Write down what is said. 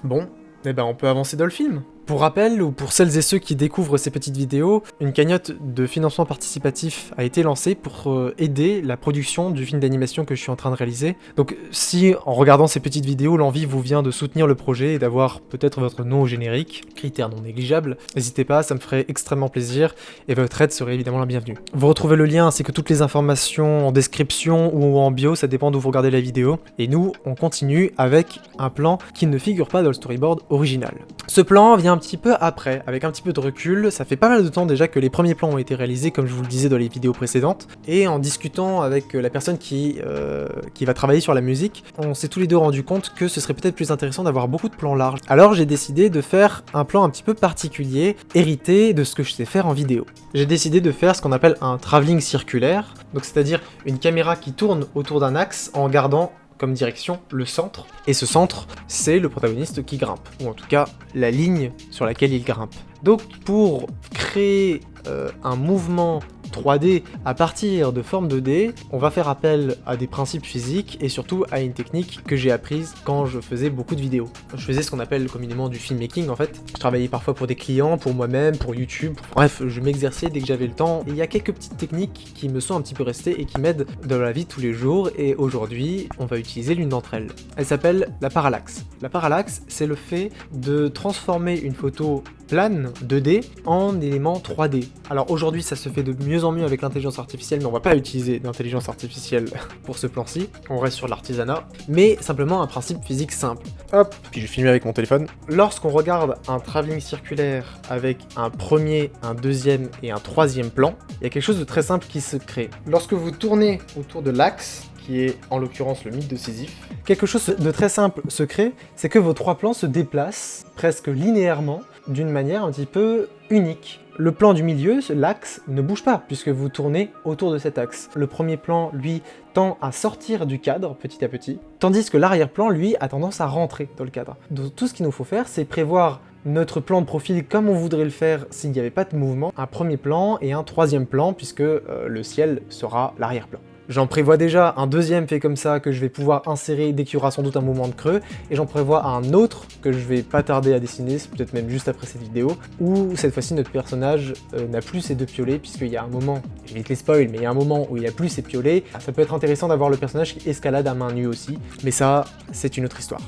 Bon, eh ben on peut avancer dans le film. Pour rappel, ou pour celles et ceux qui découvrent ces petites vidéos, une cagnotte de financement participatif a été lancée pour aider la production du film d'animation que je suis en train de réaliser. Donc si, en regardant ces petites vidéos, l'envie vous vient de soutenir le projet et d'avoir peut-être votre nom au générique, critère non négligeable, n'hésitez pas, ça me ferait extrêmement plaisir et votre aide serait évidemment la bienvenue. Vous retrouvez le lien ainsi que toutes les informations en description ou en bio, ça dépend d'où vous regardez la vidéo. Et nous, on continue avec un plan qui ne figure pas dans le storyboard original. Ce plan vient un petit peu après, avec un petit peu de recul. Ça fait pas mal de temps déjà que les premiers plans ont été réalisés, comme je vous le disais dans les vidéos précédentes, et en discutant avec la personne qui va travailler sur la musique, on s'est tous les deux rendu compte que ce serait peut-être plus intéressant d'avoir beaucoup de plans larges. Alors j'ai décidé de faire un plan un petit peu particulier, hérité de ce que je sais faire en vidéo. J'ai décidé de faire ce qu'on appelle un travelling circulaire, donc c'est-à-dire une caméra qui tourne autour d'un axe en gardant comme direction le centre, et ce centre, c'est le protagoniste qui grimpe, ou en tout cas la ligne sur laquelle il grimpe. Donc pour créer un mouvement 3D à partir de formes 2D, on va faire appel à des principes physiques et surtout à une technique que j'ai apprise quand je faisais beaucoup de vidéos. Je faisais ce qu'on appelle communément du filmmaking en fait. Je travaillais parfois pour des clients, pour moi-même, pour YouTube. Bref, je m'exerçais dès que j'avais le temps. Et il y a quelques petites techniques qui me sont un petit peu restées et qui m'aident dans la vie de tous les jours. Et aujourd'hui, on va utiliser l'une d'entre elles. Elle s'appelle la parallaxe. La parallaxe, c'est le fait de transformer une photo plane 2D en élément 3D. Alors aujourd'hui ça se fait de mieux en mieux avec l'intelligence artificielle, mais on va pas utiliser d'intelligence artificielle pour ce plan-ci, on reste sur l'artisanat, mais simplement un principe physique simple. Hop, puis je filme avec mon téléphone. Lorsqu'on regarde un travelling circulaire avec un premier, un deuxième et un troisième plan, il y a quelque chose de très simple qui se crée. Lorsque vous tournez autour de l'axe, qui est en l'occurrence le mythe de Sisyphe, quelque chose de très simple se crée, c'est que vos trois plans se déplacent presque linéairement d'une manière un petit peu unique. Le plan du milieu, l'axe, ne bouge pas puisque vous tournez autour de cet axe. Le premier plan, lui, tend à sortir du cadre petit à petit, tandis que l'arrière-plan, lui, a tendance à rentrer dans le cadre. Donc tout ce qu'il nous faut faire, c'est prévoir notre plan de profil comme on voudrait le faire s'il n'y avait pas de mouvement, un premier plan et un troisième plan puisque le ciel sera l'arrière-plan. J'en prévois déjà un deuxième fait comme ça que je vais pouvoir insérer dès qu'il y aura sans doute un moment de creux, et j'en prévois un autre que je vais pas tarder à dessiner, peut-être même juste après cette vidéo, où cette fois-ci notre personnage n'a plus ses deux piolets, puisqu'il y a un moment, j'évite les spoils, mais il y a un moment où il a plus ses piolets. Ça peut être intéressant d'avoir le personnage qui escalade à main nue aussi, mais ça, c'est une autre histoire.